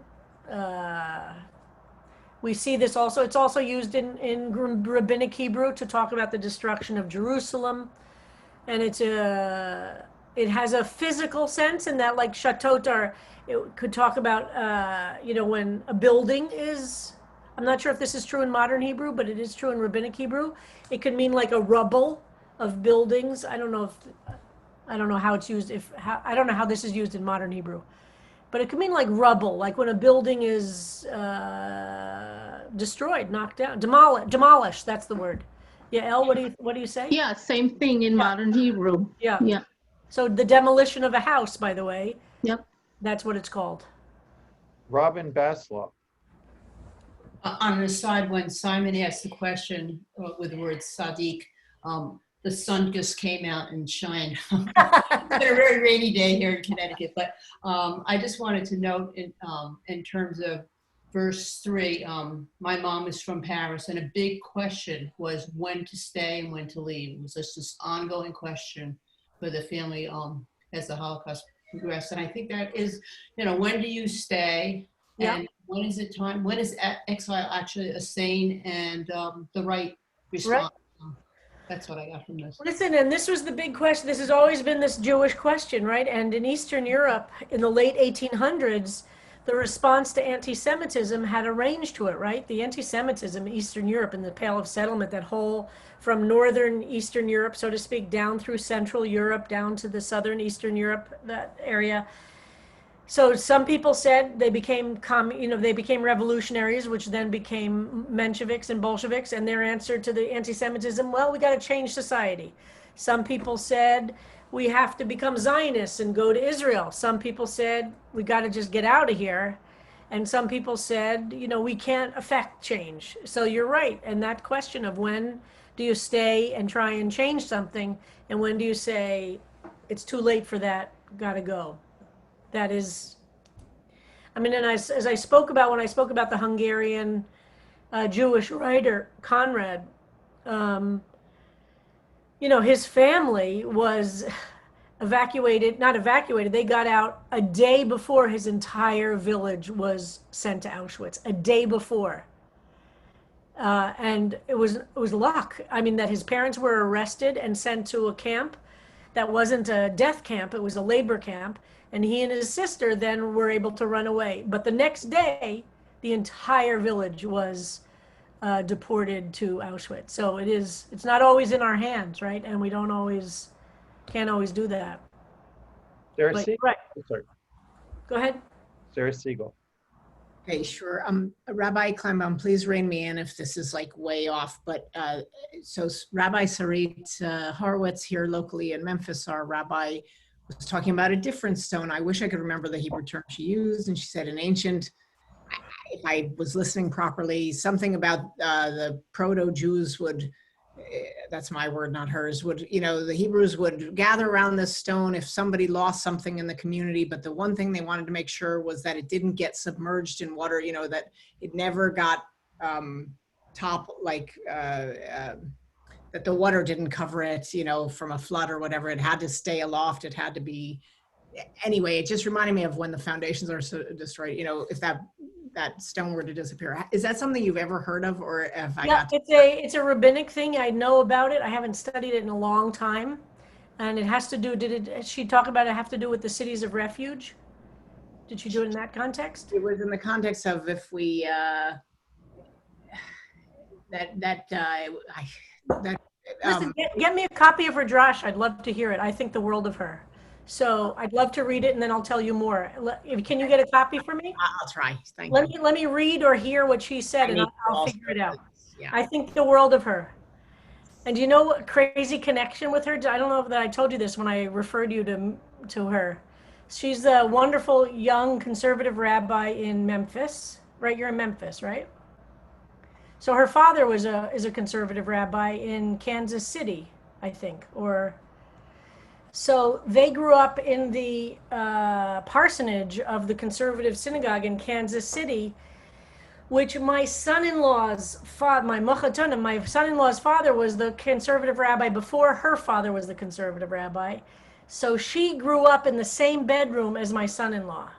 we see this also. It's also used in rabbinic Hebrew to talk about the destruction of Jerusalem. And it has a physical sense in that, like Shatot it could talk about, when a building is, I'm not sure if this is true in modern Hebrew, but it is true in rabbinic Hebrew. It could mean like a rubble of buildings. I don't know how it's used. I don't know how this is used in modern Hebrew, but it could mean like rubble, like when a building is destroyed, knocked down, demolished. That's the word. Yeah, El, what do you say? Yeah, same thing in modern Hebrew. Yeah. Yeah. So the demolition of a house, by the way. Yep. That's what it's called. Robin Baslaw. On an aside, when Simon asked the question with the word Sadiq, the sun just came out and shined. It's been a very rainy day here in Connecticut, but I just wanted to note in terms of verse 3, my mom is from Paris, and a big question was when to stay and when to leave. It was just this ongoing question for the family as the Holocaust progressed. And I think that is, when do you stay? And when is it time? When is exile actually a sane and the right response? Right. That's what I got from this. Listen, and this was the big question. This has always been this Jewish question, right? And in Eastern Europe in the late 1800s, the response to anti-Semitism had a range to it, right? The anti-Semitism in Eastern Europe in the Pale of Settlement, that whole from northern Eastern Europe, so to speak, down through Central Europe, down to the southern Eastern Europe, that area. So some people said they became revolutionaries, which then became Mensheviks and Bolsheviks, and their answer to the anti-Semitism, well, we got to change society. Some people said we have to become Zionists and go to Israel. Some people said we got to just get out of here. And some people said, we can't affect change. So you're right. And that question of when do you stay and try and change something, and when do you say it's too late for that, got to go. That is, and as I spoke about, when I spoke about the Hungarian Jewish writer, Conrad, his family was not evacuated, they got out a day before his entire village was sent to Auschwitz, a day before. And it was luck. That his parents were arrested and sent to a camp that wasn't a death camp, it was a labor camp. And he and his sister then were able to run away. But the next day, the entire village was deported to Auschwitz. So it's not always in our hands, right? And we can't always do that. Sarah Siegel. Right. Sorry. Go ahead. Sarah Siegel. Okay, sure. Rabbi Kleinbaum, please rein me in if this is like way off. But so Rabbi Sarit Horowitz here locally in Memphis, our rabbi, was talking about a different stone. I wish I could remember the Hebrew term she used. And she said an ancient, if I was listening properly, something about the proto-Jews would, that's my word, not hers, the Hebrews would gather around this stone if somebody lost something in the community. But the one thing they wanted to make sure was that it didn't get submerged in water, that it never got that the water didn't cover it, from a flood or whatever. It had to stay aloft. It had to be, anyway, it just reminded me of when the foundations are destroyed, if that stone were to disappear. Is that something you've ever heard of, or have I got to? It's a rabbinic thing. I know about it. I haven't studied it in a long time. And it has to do, did she talk about it have to do with the cities of refuge? Did she do it in that context? It was in the context of if we, Listen, get me a copy of her drash. I'd love to hear it. I think the world of her. So I'd love to read it, and then I'll tell you more. Can you get a copy for me? I'll try. Thank you. Let me read or hear what she said, and I'll figure it out. Yeah. I think the world of her. And do you know what crazy connection with her? I don't know that I told you this when I referred you to her. She's a wonderful young conservative rabbi in Memphis, right? You're in Memphis, right? So her father is a conservative rabbi in Kansas City, I think, or so they grew up in the parsonage of the conservative synagogue in Kansas City, which my son-in-law's father, my son-in-law's father was the conservative rabbi before her father was the conservative rabbi. So she grew up in the same bedroom as my son-in-law.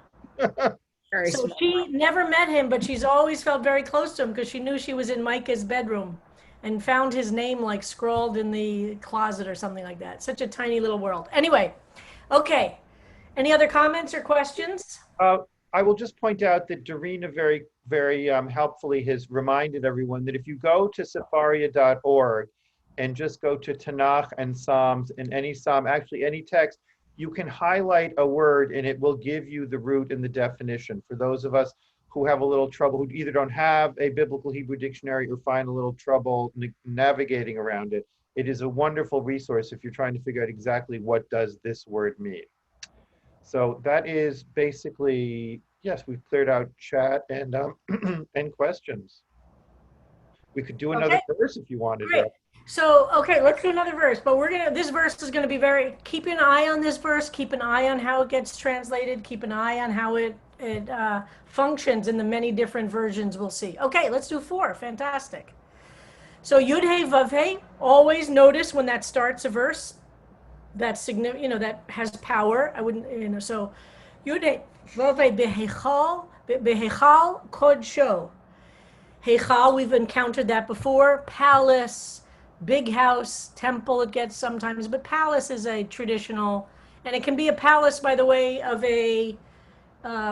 Very So small. she never met him, but she's always felt very close to him because she knew she was in Micah's bedroom and found his name like scrawled in the closet or something like that. Such a tiny little world. Anyway, okay. Any other comments or questions? I will just point out that Dorina very helpfully has reminded everyone that if you go to Sefaria.org and just go to Tanakh and Psalms and any Psalm, actually any text, you can highlight a word and it will give you the root and the definition. For those of us who have a little trouble, who either don't have a biblical Hebrew dictionary or find a little trouble navigating around it, it is a wonderful resource if you're trying to figure out exactly what does this word mean. So that is basically, yes, we've cleared out chat and and questions. We could do another verse if you wanted. Great. So, okay, let's do another verse, but this verse is going to be keep an eye on this verse, keep an eye on how it gets translated, keep an eye on how it functions in the many different versions we'll see. Okay, let's do 4. Fantastic. So Yud Hey Vav Hey, always notice when that starts a verse, that's significant, that has power. I wouldn't, so Yud Hey Vav Hey Behechal Kodsho. Heichal, we've encountered that before. Palace, big house, temple it gets sometimes, but palace is a traditional, and it can be a palace, by the way, of a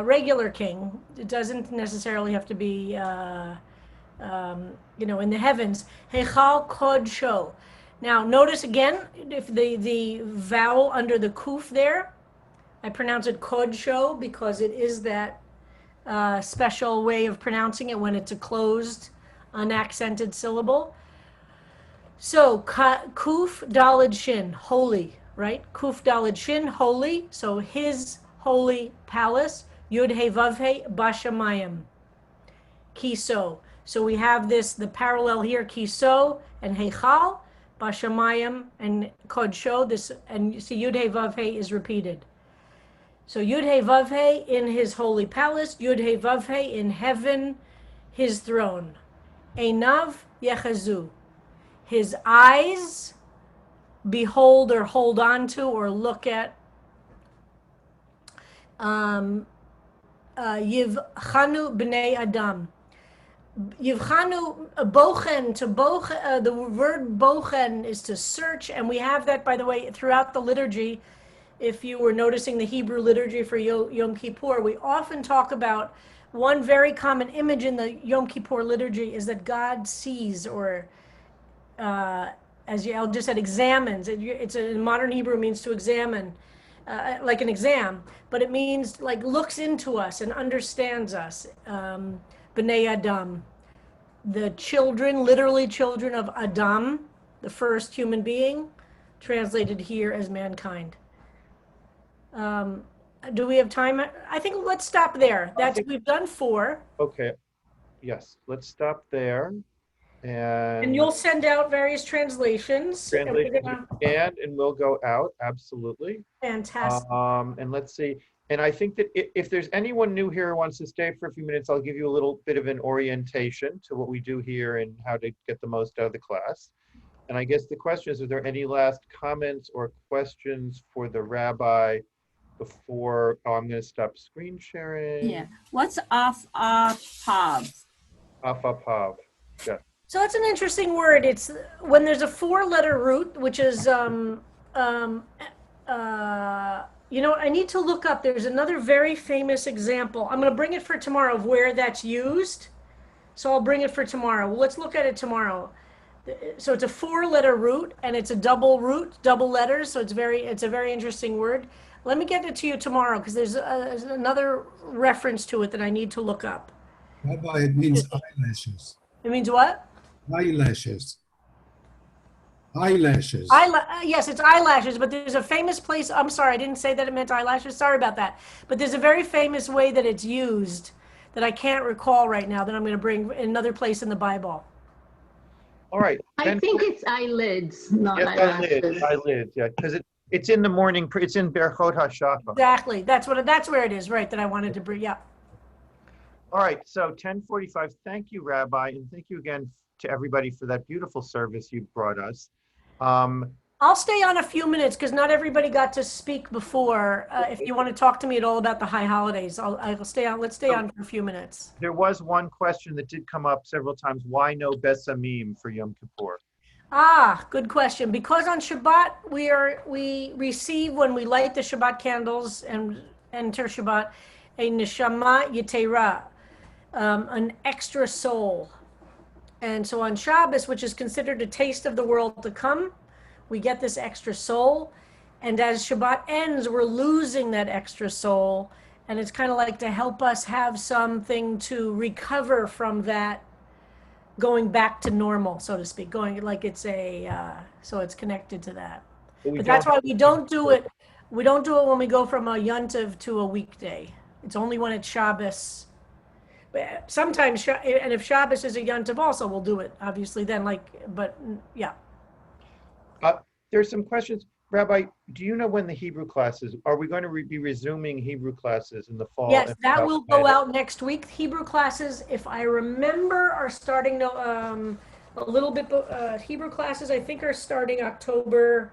regular king. It doesn't necessarily have to be, in the heavens. Heichal Kodsho. Now, notice again, if the vowel under the kuf there, I pronounce it Kodsho because it is that special way of pronouncing it when it's a closed, unaccented syllable. So Kuf Dalid Shin, holy, right? Kuf Dalid Shin, holy. So his holy palace. Yud He Vav He Bashamayim. Kiso. So we have the parallel here, Kiso and Heichal, Bashamayim and Kodsho. And you see Yud He Vav He is repeated. So Yud He Vav He in his holy palace, Yud He Vav He in heaven, his throne. Einav Yechazu. His eyes behold or hold on to or look at. Yivchanu B'nei Adam. Yivchanu, bochen, the word bochen is to search, and we have that, by the way, throughout the liturgy. If you were noticing the Hebrew liturgy for Yom Kippur, we often talk about one very common image in the Yom Kippur liturgy is that God sees, or as Yael just said, examines. It's in modern Hebrew means to examine, like an exam, but it means like looks into us and understands us. B'nei Adam, the children, literally children of Adam, the first human being, translated here as mankind. Do we have time? I think let's stop there. We've done 4. Okay. Yes, let's stop there. And you'll send out various translations. And we'll go out. Absolutely. Fantastic. And let's see. And I think that if there's anyone new here who wants to stay for a few minutes, I'll give you a little bit of an orientation to what we do here and how to get the most out of the class. And I guess the question is, are there any last comments or questions for the rabbi before, I'm going to stop screen sharing. Yeah. What's Afapav? Afapav. Yeah. So that's an interesting word. It's when there's a 4-letter root, which is, I need to look up. There's another very famous example. I'm going to bring it for tomorrow of where that's used. So I'll bring it for tomorrow. Well, let's look at it tomorrow. So it's a 4-letter root, and it's a double root, double letters. So it's a very interesting word. Let me get it to you tomorrow because there's another reference to it that I need to look up. Rabbi, it means eyelashes. It means what? Eyelashes. Eyelashes. Yes, it's eyelashes, but there's a famous place. I'm sorry, I didn't say that it meant eyelashes. Sorry about that. But there's a very famous way that it's used that I can't recall right now that I'm going to bring in another place in the Bible. All right. I think it's eyelids, not Yes, eyelashes. eyelids, yeah, because it's in the morning, it's in Berchot HaShachar. Exactly. That's where it is, right, that I wanted to bring. Yeah. All right, so 10:45. Thank you, Rabbi, and thank you again to everybody for that beautiful service you brought us. I'll stay on a few minutes because not everybody got to speak before. If you want to talk to me at all about the high holidays, I'll stay on. Let's stay on for a few minutes. There was one question that did come up several times. Why no Besamim for Yom Kippur? Good question. Because on Shabbat we receive, when we light the Shabbat candles and enter Shabbat, a neshama yetera, an extra soul. And so on Shabbos, which is considered a taste of the world to come, we get this extra soul. And as Shabbat ends, we're losing that extra soul. And it's kind of like to help us have something to recover from that, going back to normal, so to speak, going like it's so it's connected to that. But that's why we don't do it. We don't do it when we go from a yontiv to a weekday. It's only when it's Shabbos. But sometimes, and if Shabbos is a yontiv also, we'll do it, obviously, then, but yeah. There's some questions. Rabbi, do you know when the Hebrew classes, are we going to be resuming Hebrew classes in the fall? Yes, that will go out next week. Hebrew classes, if I remember, are starting a little bit, Hebrew classes, I think, are starting October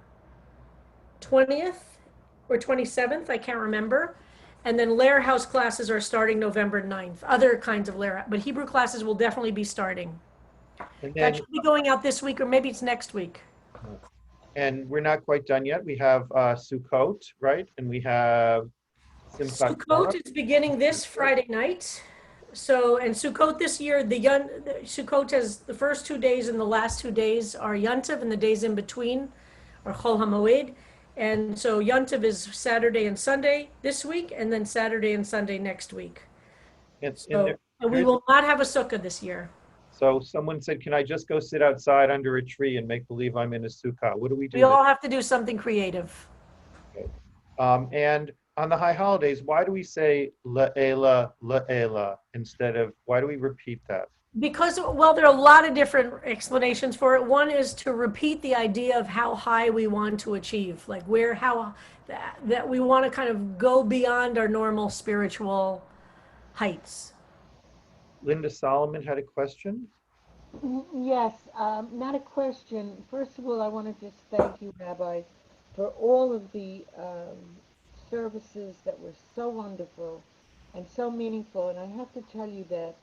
20th or 27th. I can't remember. And then Lair House classes are starting November 9th. Other kinds of Lair, but Hebrew classes will definitely be starting. That should be going out this week, or maybe it's next week. And we're not quite done yet. We have Sukkot, right? And we have Simchat Torah. Sukkot is beginning this Friday night. So, and Sukkot this year, Sukkot has the first 2 days and the last 2 days are Yontiv, and the days in between are Chol HaMoed. And so Yontiv is Saturday and Sunday this week, and then Saturday and Sunday next week. And we will not have a sukkah this year. So someone said, can I just go sit outside under a tree and make believe I'm in a sukkah? What do we do? We all have to do something creative. Okay. And on the high holidays, why do we say la'ela, la'ela instead of, why do we repeat that? Because, well, there are a lot of different explanations for it. One is to repeat the idea of how high we want to achieve, like that we want to kind of go beyond our normal spiritual heights. Linda Solomon had a question. Yes, not a question. First of all, I want to just thank you, Rabbi, for all of the services that were so wonderful and so meaningful. And I have to tell you that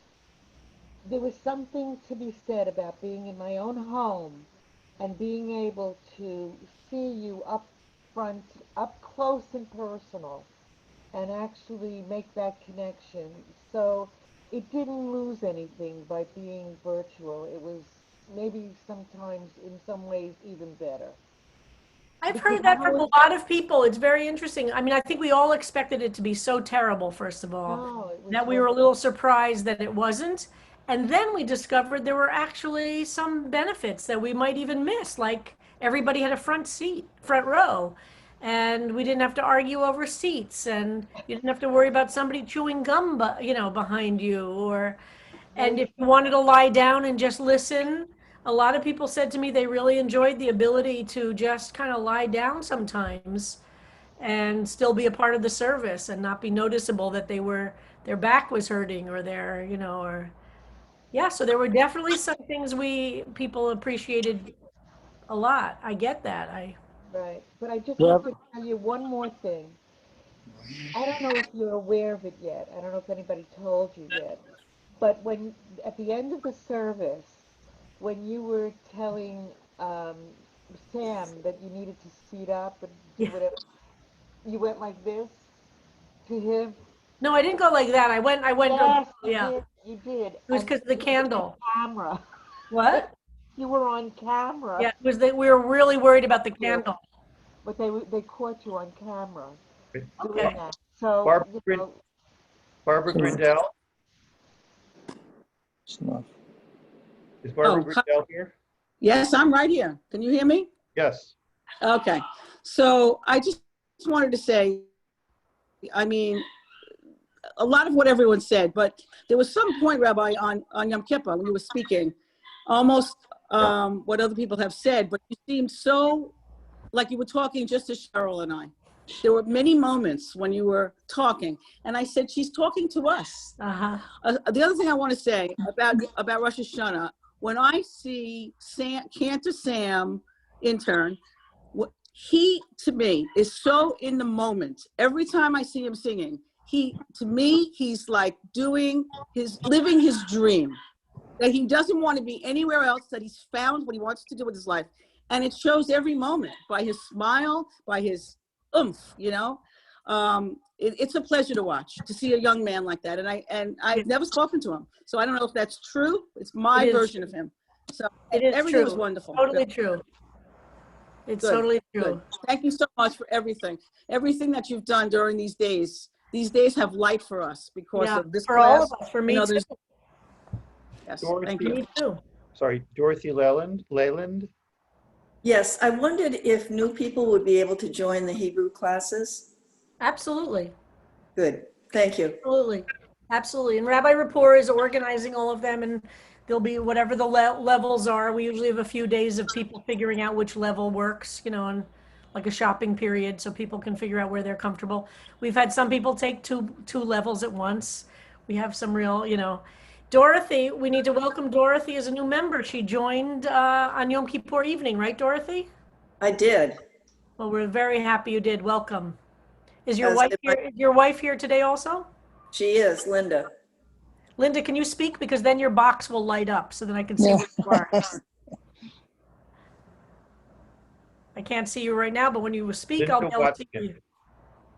there was something to be said about being in my own home and being able to see you up front, up close and personal, and actually make that connection. So it didn't lose anything by being virtual. It was maybe sometimes, in some ways, even better. I've heard that from a lot of people. It's very interesting. I mean, I think we all expected it to be so terrible, first of all, that we were a little surprised that it wasn't. And then we discovered there were actually some benefits that we might even miss, like everybody had a front row, and we didn't have to argue over seats, and you didn't have to worry about somebody chewing gum, behind you, and if you wanted to lie down and just listen. A lot of people said to me they really enjoyed the ability to just kind of lie down sometimes and still be a part of the service and not be noticeable that their back was hurting or so there were definitely some things people appreciated a lot. I get that. Right, but I just have to tell you one more thing. I don't know if you're aware of it yet. I don't know if anybody told you yet. But when at the end of the service, when you were telling Sam that you needed to speed up and do whatever, you went like this to him. No, I didn't go like that. I went. Yes, you did. It was because of the candle. Camera. What? You were on camera. Yeah, it was that we were really worried about the candle. But they caught you on camera. Okay. Doing that. So Barbara Grindell. Is Barbara Grindell here? Yes, I'm right here. Can you hear me? Yes. Okay. So I just wanted to say, I mean, a lot of what everyone said, but there was some point, Rabbi, on Yom Kippur when you were speaking, almost what other people have said, but you seemed so like you were talking just to Cheryl and I. There were many moments when you were talking, and I said, she's talking to us. The other thing I want to say about Rosh Hashanah, when I see Cantor Sam, intern, he, to me, is so in the moment. Every time I see him singing, to me, he's like living his dream, that he doesn't want to be anywhere else, that he's found what he wants to do with his life. And it shows every moment by his smile, by his oomph, you know. It's a pleasure to watch, to see a young man like that. And I've never spoken to him, so I don't know if that's true. It's my version of him. So everything was wonderful. Totally true. It's totally true. Good. Thank you so much for everything that you've done during these days. These days have light for us because of this for class. all of us, for me and others. too. Yes, Dorothy, thank you. Me too. Sorry, Dorothy Leyland. Yes, I wondered if new people would be able to join the Hebrew classes. Absolutely. Good, thank you. Absolutely. Absolutely. And Rabbi Rapport is organizing all of them, and there'll be whatever the levels are. We usually have a few days of people figuring out which level works, you know, and like a shopping period so people can figure out where they're comfortable. We've had some people take two levels at once. We have some real, you know. Dorothy, we need to welcome Dorothy as a new member. She joined on Yom Kippur evening, right, Dorothy? I did. Well, we're very happy you did. Welcome. Is your wife here? Is your wife here today also? She is, Linda. Linda, can you speak? Because then your box will light up so then I can see where you are. I can't see you right now, but when you speak, I'll be able to see you.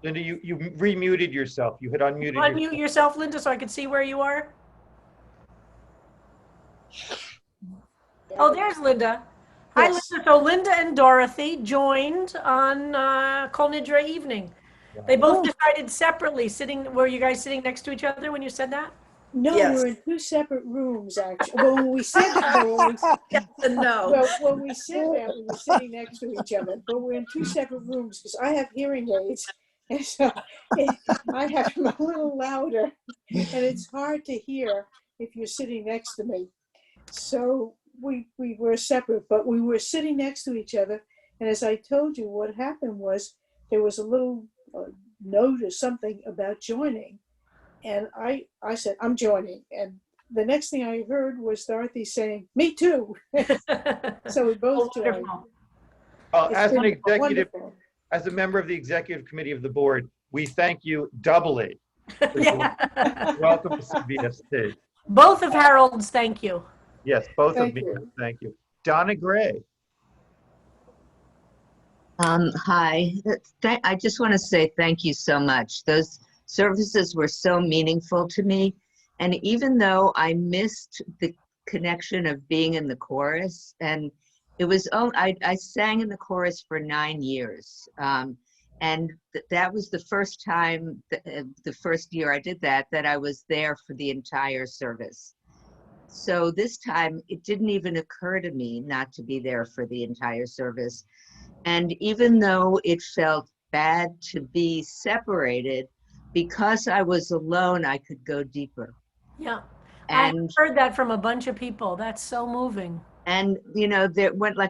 Linda, you remuted yourself. You had unmuted yourself. Unmute yourself, Linda, so I can see where you are. Oh, there's Linda. Hi, Yes. Linda. So Linda and Dorothy joined on Kol Nidre evening. They both decided separately, were you guys sitting next to each other when you said that? No, Yes. we're in two separate rooms, actually. Well, when we said that, Yes and no. well, when we said that, we were sitting next to each other, but we're in two separate rooms because I have hearing aids, and so I have them a little louder, and it's hard to hear if you're sitting next to me. So we were separate, but we were sitting next to each other, and as I told you, what happened was there was a little note or something about joining. And I said, I'm joining. And the next thing I heard was Dorothy saying, me too. So we both joined. As an executive, as a member of the executive committee of the board, we thank you doubly. Welcome to CBST. Both of Harold's, thank you. Yes, both of me. Thank you. Donna Gray. Hi. I just want to say thank you so much. Those services were so meaningful to me. And even though I missed the connection of being in the chorus, and it was, I sang in the chorus for 9 years. And that was the first time, the first year I did that I was there for the entire service. So this time it didn't even occur to me not to be there for the entire service. And even though it felt bad to be separated, because I was alone, I could go deeper. Yeah, and I heard that from a bunch of people. That's so moving. And you know,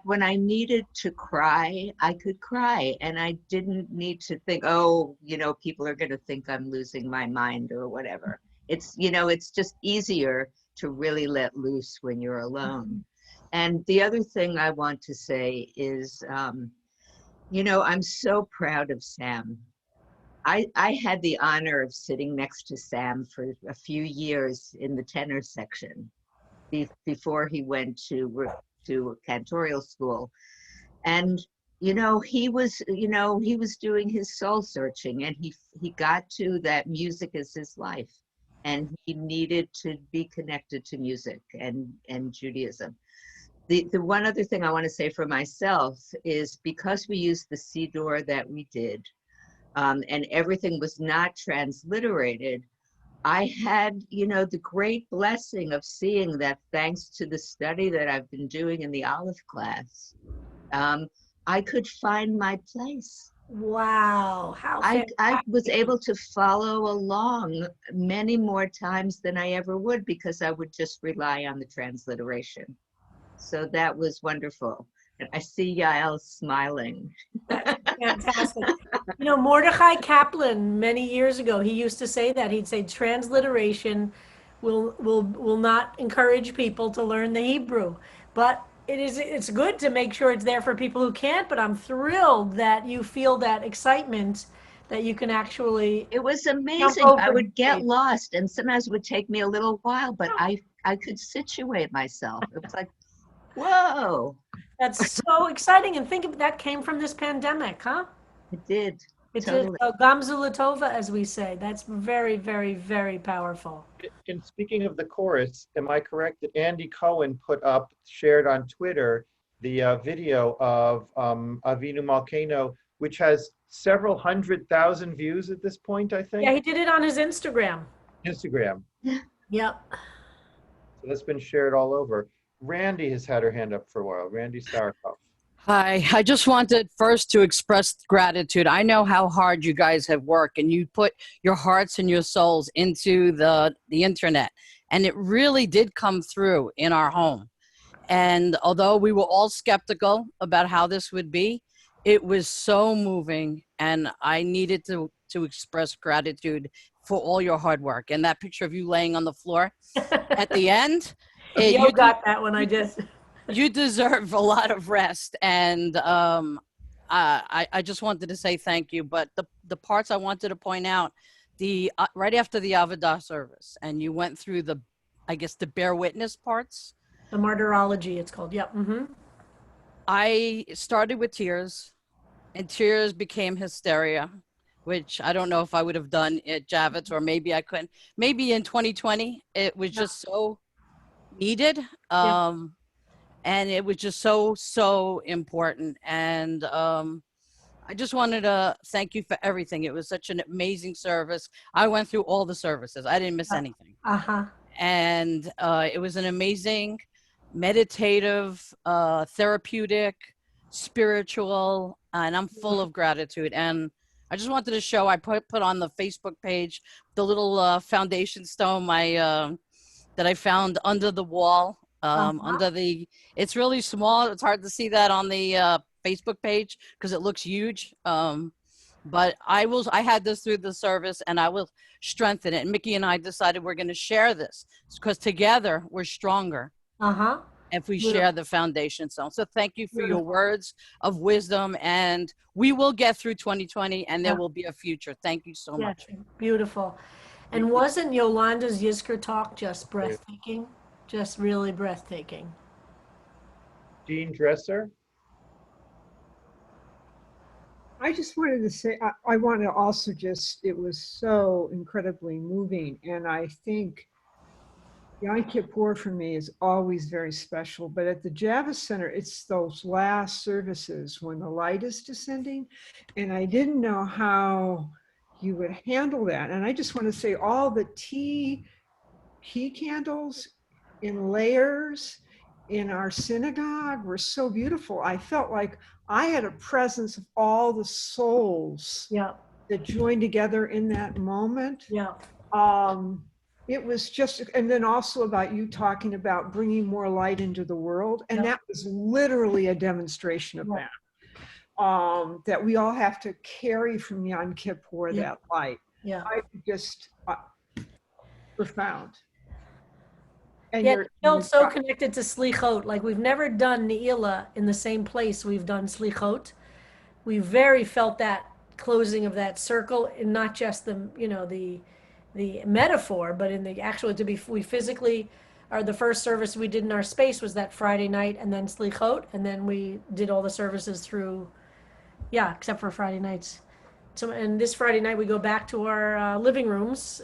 when I needed to cry, I could cry, and I didn't need to think, oh, you know, people are going to think I'm losing my mind or whatever. It's, you know, it's just easier to really let loose when you're alone. And the other thing I want to say is, you know, I'm so proud of Sam. I had the honor of sitting next to Sam for a few years in the tenor section before he went to cantorial school. And, you know, he was doing his soul searching, and he got to that music is his life. And he needed to be connected to music and Judaism. The one other thing I want to say for myself is, because we used the Siddur that we did, and everything was not transliterated, I had, the great blessing of seeing that thanks to the study that I've been doing in the Olive class, I could find my place. Wow, how I was fantastic. able to follow along many more times than I ever would because I would just rely on the transliteration. So that was wonderful. And I see Yael smiling. That's fantastic. Mordecai Kaplan, many years ago, he used to say that. He'd say transliteration will not encourage people to learn the Hebrew. But it's good to make sure it's there for people who can't, but I'm thrilled that you feel that excitement that you can actually It was jump amazing. I over. would get lost and sometimes it would take me a little while, but I could situate myself. It was like, whoa. That's so exciting. And think of that came from this pandemic, huh? It did. It's Totally. a gamzu latova, as we say. That's very, very, very powerful. And speaking of the chorus, am I correct that Andy Cohen shared on Twitter, the video of Avinu Malkeinu, which has several 100,000 views at this point, I think? Yeah, he did it on his Instagram. Instagram. Yep. So that's been shared all over. Randy has had her hand up for a while. Randy Starkov. Hi, I just wanted first to express gratitude. I know how hard you guys have worked and you put your hearts and your souls into the internet. And it really did come through in our home. And although we were all skeptical about how this would be, it was so moving. And I needed to express gratitude for all your hard work. And that picture of you laying on the floor at the end. You got that one, I did. You deserve a lot of rest, and I just wanted to say thank you. But the parts I wanted to point out, right after the Avodah service, and you went through the bear witness parts. The martyrology, it's called. Yep. Mm-hmm. I started with tears, and tears became hysteria, which I don't know if I would have done at Javits, or maybe I couldn't. Maybe in 2020, it was just so needed. And it was just so important. And I just wanted to thank you for everything. It was such an amazing service. I went through all the services. I didn't miss anything. Uh-huh. And it was an amazing, meditative, therapeutic, spiritual, and I'm full of gratitude. And I just wanted to show, I put on the Facebook page, the little foundation stone that I found under the wall. It's really small. It's hard to see that on the Facebook page because it looks huge. But I had this through the service, and I will strengthen it. And Mickey and I decided we're going to share this because together we're stronger. If we share the foundation stone. So thank you for your words of wisdom, and we will get through 2020, and there will be a future. Thank you so much. Beautiful. And wasn't Yolanda's Yizkor talk just breathtaking? Just really breathtaking. Jean Dresser. I just wanted to say, I want to also it was so incredibly moving. And I think Yom Kippur for me is always very special. But at the Javits Center, it's those last services when the light is descending. And I didn't know how you would handle that. And I just want to say all the key candles in layers in our synagogue were so beautiful. I felt like I had a presence of all the souls that joined together in that moment. It was just, and then also about you talking about bringing more light into the world. And that was literally a demonstration of that. That we all have to carry from Yom Kippur, that light. I just, profound. And it felt so connected to Slichot. Like we've never done Ne'ilah in the same place we've done Slichot. We very felt that closing of that circle, and not just the metaphor, but in the actual we physically, the first service we did in our space was that Friday night, and then Slichot, and then we did all the services through, except for Friday nights. So, and this Friday night we go back to our living rooms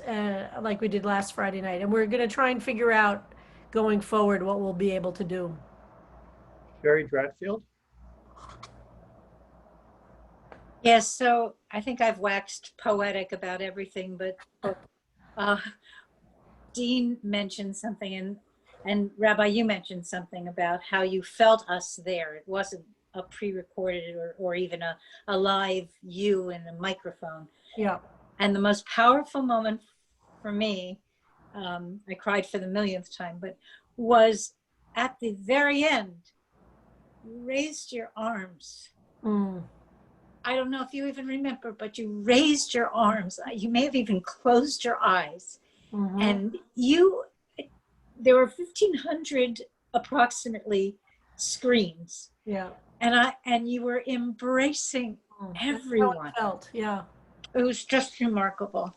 like we did last Friday night, and we're going to try and figure out going forward what we'll be able to do. Sherry Dratfield. Yes, so I think I've waxed poetic about everything, but Dean mentioned something, and Rabbi, you mentioned something about how you felt us there. It wasn't a pre-recorded or even a live you in a microphone. Yeah. And the most powerful moment for me, I cried for the millionth time, but was at the very end. You raised your arms. Mm. I don't know if you even remember, but you raised your arms. You may have even closed your eyes. Mhm. And there were 1,500 approximately screens. Yeah. And you were embracing everyone. That's how it felt. Yeah. It was just remarkable.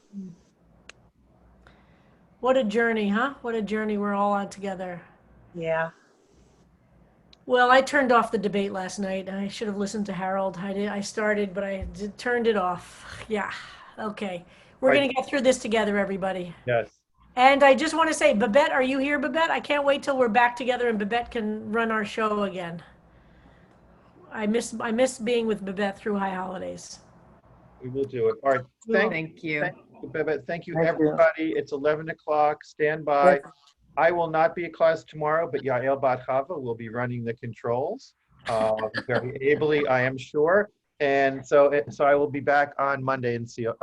What a journey, huh? What a journey we're all on together. Yeah. Well, I turned off the debate last night. I should have listened to Harold. I started, but I turned it off. Yeah. Okay. We're Right. going to get through this together, everybody. Yes. And I just want to say, Babette, are you here, Babette? I can't wait till we're back together and Babette can run our show again. I miss being with Babette through high holidays. We will do it. All right. Thank you. Thank you, Babette. Thank you, Thank you. everybody. It's 11 o'clock. Stand by. I will not be at class tomorrow, but Yael Bat-Chava will be running the controls very ably, I am sure. And so I will be back on Monday and see you.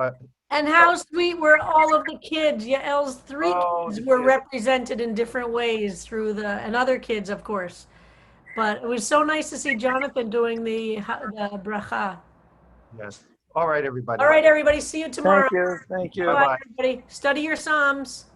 And how sweet were all of the kids. Yael's three kids were represented in different ways through and other kids, of course. But it was so nice to see Jonathan doing the bracha. Yes. All right, everybody. All right, everybody. See you tomorrow. Thank you. Thank you. Bye, everybody. Study your Psalms.